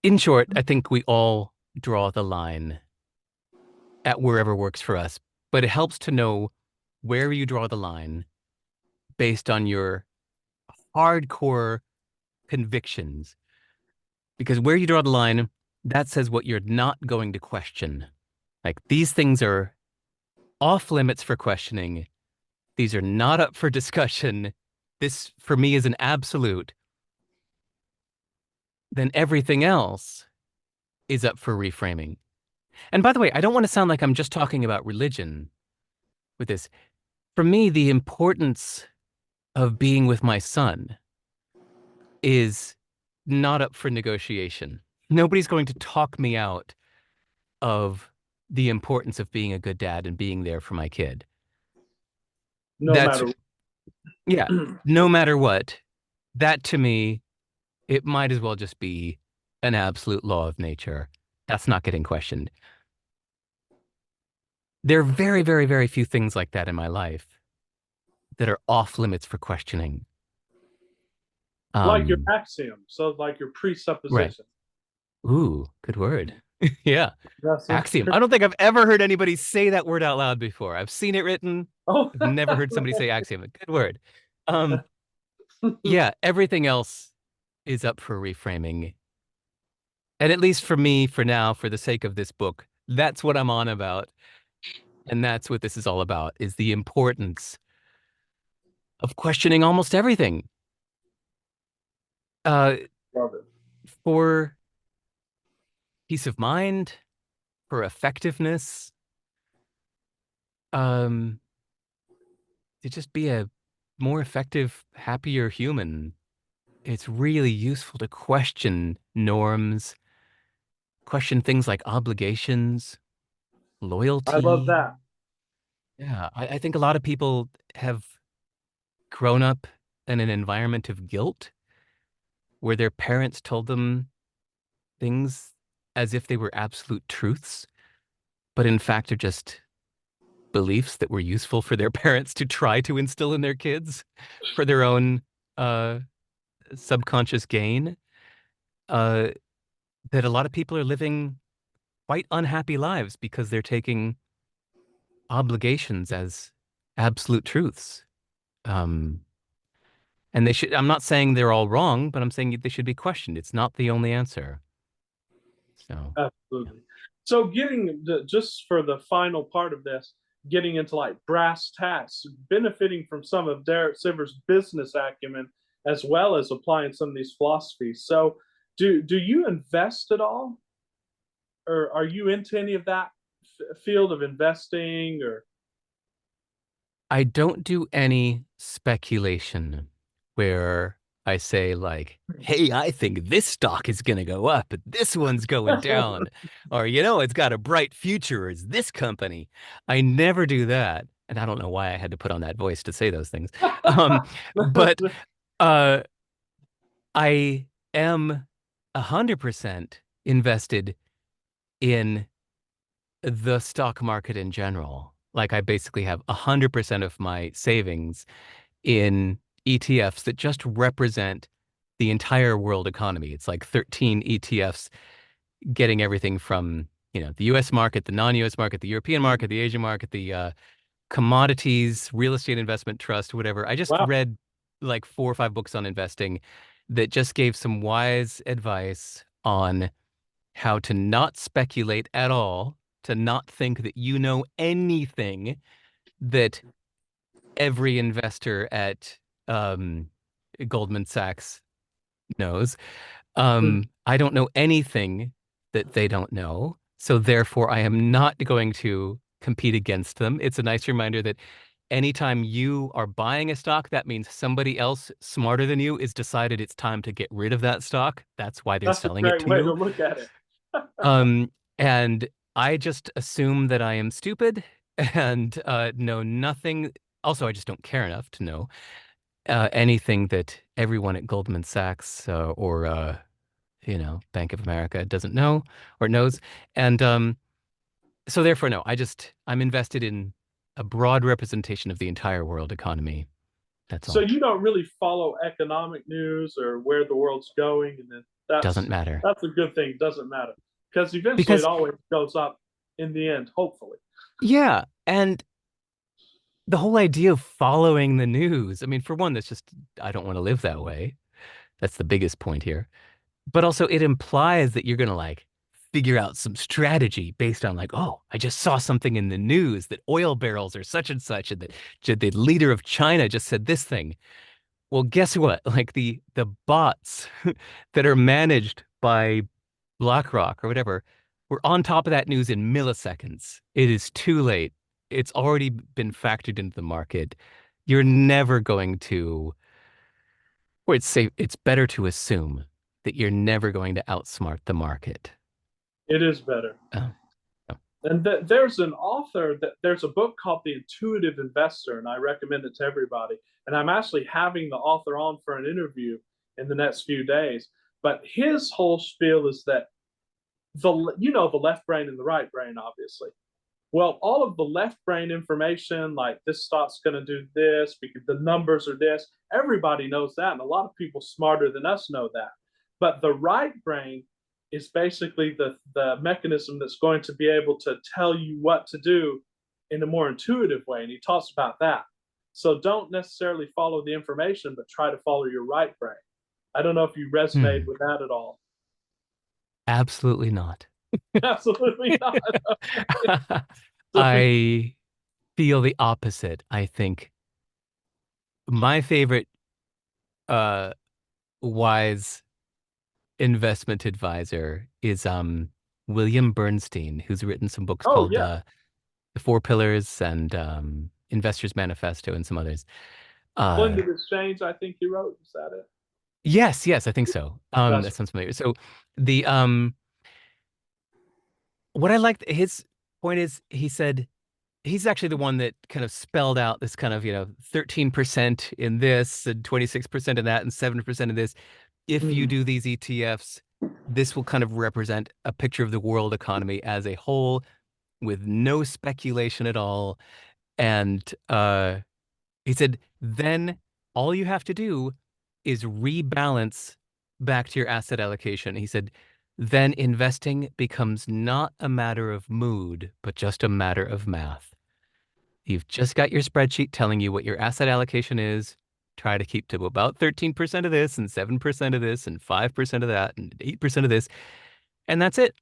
In short, I think we all draw the line at wherever works for us, but it helps to know where you draw the line based on your hardcore convictions. Because where you draw the line, that says what you're not going to question. Like these things are off limits for questioning. These are not up for discussion. This, for me, is an absolute. Then everything else is up for reframing. And by the way, I don't want to sound like I'm just talking about religion with this. For me, the importance of being with my son is not up for negotiation. Nobody's going to talk me out of the importance of being a good dad and being there for my kid. No That's, matter. yeah, no matter what, that to me, it might as well just be an absolute law of nature. That's not getting questioned. There are very, very, very few things like that in my life that are off limits for questioning. Like your Um, axiom, so like your right. presupposition. Ooh, good word. Yeah. That's a, Axiom. I don't think I've ever heard anybody say that word out loud before. I've seen it written. oh. I've never heard somebody say axiom. Good word. Um, yeah, everything else is up for reframing. And at least for me, for now, for the sake of this book, that's what I'm on about. And that's what this is all about, is the importance of questioning almost everything. Uh, Love it. for peace of mind, for effectiveness, um, to just be a more effective, happier human. It's really useful to question norms, question things like obligations, I love loyalty. that. Yeah, I think a lot of people have grown up in an environment of guilt where their parents told them things as if they were absolute truths, but in fact are just beliefs that were useful for their parents to try to instill in their kids for their own uh, subconscious gain. Uh, that a lot of people are living quite unhappy lives because they're taking obligations as absolute truths. Um, and they should, I'm not saying they're all wrong, but I'm saying they should be questioned. It's not the only answer. So, yeah. Absolutely. So, just for the final part of this, getting into like brass tacks, benefiting from some of Derek Sivers' business acumen as well as applying some of these philosophies. So, do you invest at all, or are you into any of that field of investing? Or I don't do any speculation where I say like, hey, I think this stock is going to go up, but this one's going down. Or, it's got a bright future as this company. I never do that. And I don't know why I had to put on that voice to say those things. Um, but uh, I am 100% invested in the stock market in general. Like I basically have 100% of my savings in ETFs that just represent the entire world economy. It's like 13 ETFs getting everything from, the US market, the non-US market, the European market, the Asian market, the commodities, real estate investment trust, whatever. I just wow, read like 4 or 5 books on investing that just gave some wise advice on how to not speculate at all, to not think that you know anything that every investor at um, Goldman Sachs knows. I don't know anything that they don't know. So therefore, I am not going to compete against them. It's a nice reminder that anytime you are buying a stock, that means somebody else smarter than you is decided it's time to get rid of that stock. That's why they're that's a selling it great to way to you. look at it. And I just assume that I am stupid and know nothing. Also, I just don't care enough to know anything that everyone at Goldman Sachs or Bank of America doesn't know or knows. And so therefore, no, I'm invested in a broad representation of the entire world economy. That's So all. you don't really follow economic news or where the world's going, and then Doesn't That's matter. that's a good thing. It doesn't matter because eventually it Because, always goes up in the end. Hopefully, yeah, and the whole idea of following the news, I mean, for one, that's just, I don't want to live that way. That's the biggest point here. But also, it implies that you're going to like figure out some strategy based on like, oh, I just saw something in the news that oil barrels are such and such, and that the leader of China just said this thing. Well, guess what? Like the bots that are managed by BlackRock or whatever were on top of that news in milliseconds. It is too late. It's already been factored into the market. You're never going to, or it's safe, it's better to assume that you're never going to outsmart the market. it is better. Oh, no. And there's an author that there's a book called The Intuitive Investor, and I recommend it to everybody. And I'm actually having the author on for an interview in the next few days. But his whole spiel is that the left brain and the right brain, obviously. Well, all of the left brain information, like this stock's going to do this because the numbers are this, everybody knows that. And a lot of people smarter than us know that. But the right brain is basically the mechanism that's going to be able to tell you what to do in a more intuitive way. And he talks about that. So don't necessarily follow the information, but try to follow your right brain. I don't know if you resonate Hmm. with that at all. Absolutely not. Absolutely not. I feel the opposite. I think my favorite uh wise investment advisor is William Bernstein, who's written some books Oh, called yeah. The Four Pillars and Investor's Manifesto and some others. Uh Splendid Exchange, I think he wrote. Is that it? yes, yes, I think so. That's That sounds familiar. So the what I liked his point is he said he's actually the one that kind of spelled out this kind of, 13% in this and 26% in that and 7% in this. If you mm, do these ETFs, this will kind of represent a picture of the world economy as a whole with no speculation at all. And he said, then all you have to do is rebalance back to your asset allocation. He said, then investing becomes not a matter of mood, but just a matter of math. You've just got your spreadsheet telling you what your asset allocation is. Try to keep to about 13% of this and 7% of this and 5% of that and 8% of this. And that's it.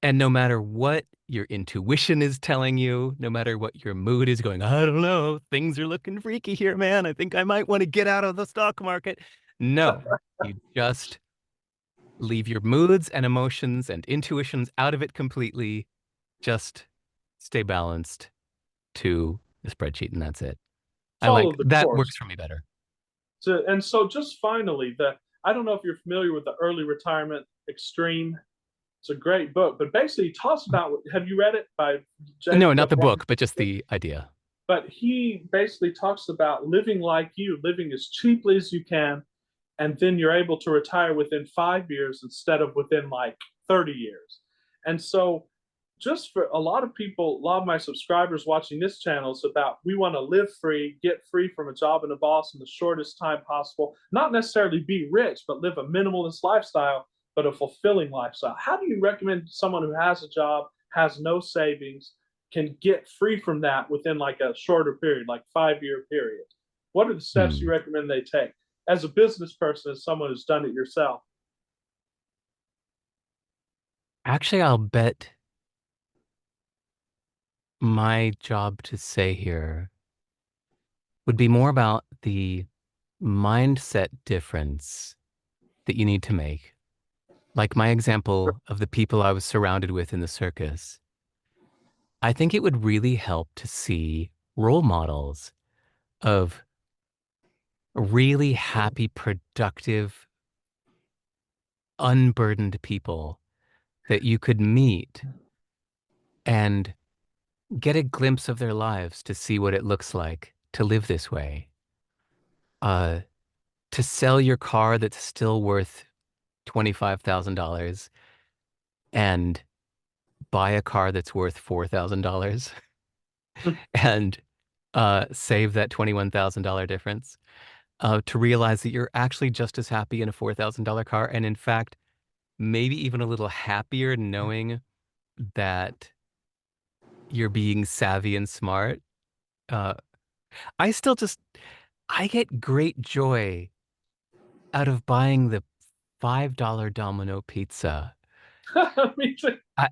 And no matter what your intuition is telling you, no matter what your mood is going, I don't know, things are looking freaky here, man. I think I might want to get out of the stock market. No, you just leave your moods and emotions and intuitions out of it completely. Just stay balanced to the spreadsheet, and that's it. I follow like the that course. works for me better. And so just finally, I don't know if you're familiar with the Early Retirement Extreme. It's a great book, but basically he talks about, have you read it by No, not Jacob? the book, but just the idea. But he basically talks about living like you, living as cheaply as you can, and then you're able to retire within 5 years instead of within like 30 years. And so, just for a lot of people, a lot of my subscribers watching this channel is about we want to live free, get free from a job and a boss in the shortest time possible, not necessarily be rich, but live a minimalist lifestyle, but a fulfilling lifestyle. How do you recommend someone who has a job, has no savings, can get free from that within like a shorter period, like 5 year period? What are the steps you Hmm. recommend they take? As a business person, as someone who's done it yourself. Actually, I'll bet my job to say here would be more about the mindset difference that you need to make. Like my example of the people I was surrounded with in the circus. I think it would really help to see role models of really happy, productive, unburdened people that you could meet and get a glimpse of their lives to see what it looks like to live this way. Uh, to sell your car that's still worth $25,000 and buy a car that's worth $4,000 and save that $21,000 difference. To realize that you're actually just as happy in a $4,000 car. And in fact, maybe even a little happier knowing that you're being savvy and smart. Uh, I still just, I get great joy out of buying the $5 Domino pizza. Me too. I,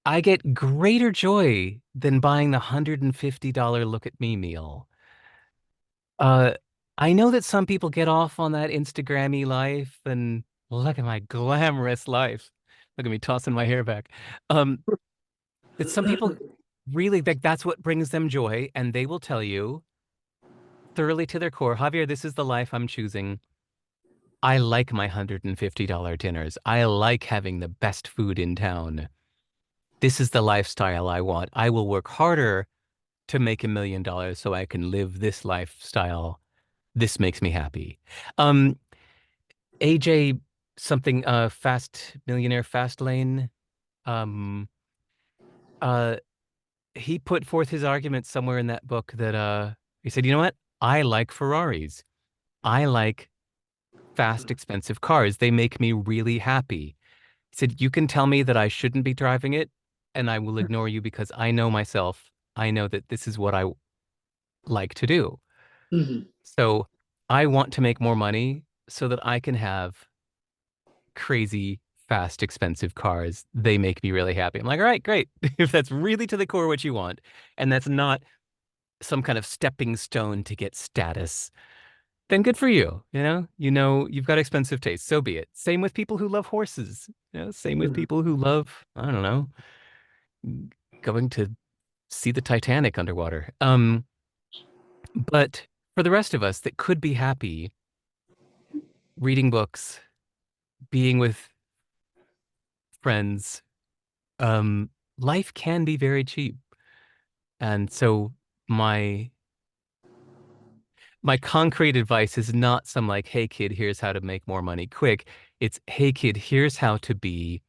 I get greater joy than buying the $150 Look at Me meal. Uh, I know that some people get off on that Instagrammy life and look at my glamorous life. Look at me tossing my hair back. Um, that some people really think that's what brings them joy, and they will tell you thoroughly to their core, Javier, this is the life I'm choosing. I like my $150 dinners. I like having the best food in town. This is the lifestyle I want. I will work harder to make $1 million so I can live this lifestyle. This makes me happy. Um, AJ something fast millionaire fast lane. Um uh he put forth his argument somewhere in that book that he said, you know what? I like Ferraris. I like fast, expensive cars. They make me really happy. He said, you can tell me that I shouldn't be driving it, and I will ignore you because I know myself. I know that this is what I like to do. Mhm. So I want to make more money so that I can have crazy, fast, expensive cars. They make me really happy. I'm like, all right, great. If that's really to the core what you want, and that's not some kind of stepping stone to get status, then good for you. You've got expensive taste. So be it. Same with people who love horses. Same with Mhm. people who love, I don't know, going to see the Titanic underwater. But for the rest of us that could be happy reading books, being with friends, um, life can be very cheap. And so my my concrete advice is not some like, hey kid, here's how to make more money quick. It's, hey kid, here's how to be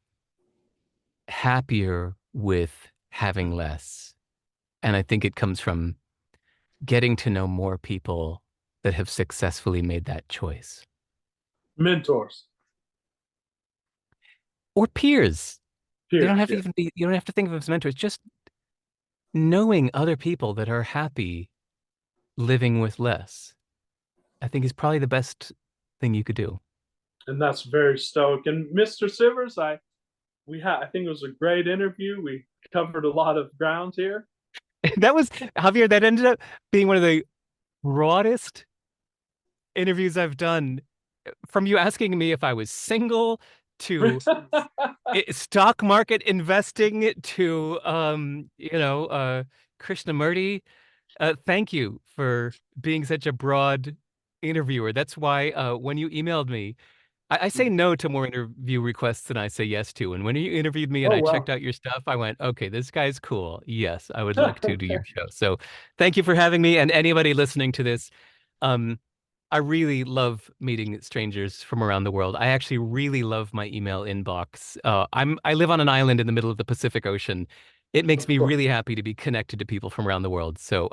happier with having less. And I think it comes from getting to know more people that have successfully made that choice. Mentors, Or peers. They don't peers, have to yeah. even be, you don't have to think of them as mentors, just knowing other people that are happy living with less, I think is probably the best thing you could do. And that's very stoic. And Mr. Sivers, I think it was a great interview. We covered a lot of ground here. That was Javier, that ended up being one of the broadest interviews I've done. From you asking me if I was single to stock market investing to Krishnamurti. Thank you for being such a broad interviewer. That's why when you emailed me, I say no to more interview requests than I say yes to. And when you interviewed me and Oh I checked wow. out your stuff, I went, okay, this guy's cool. Yes, I would like to do your show. So thank you for having me. And anybody listening to this, um, I really love meeting strangers from around the world. I actually really love my email inbox. I live on an island in the middle of the Pacific Ocean. It makes Of me course. really happy to be connected to people from around the world. So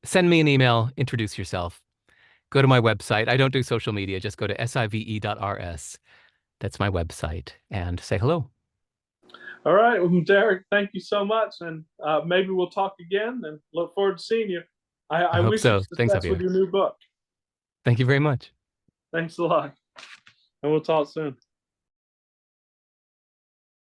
send me an email, introduce yourself, go to my website. I don't do social media, just go to sive.rs. That's my website and say hello. All right, well, Derek, thank you so much, and maybe we'll talk again. And look forward to seeing you. I I hope wish you so. Thanks, success with Javier. your new book. Thank you very much. Thanks a lot, and we'll talk soon.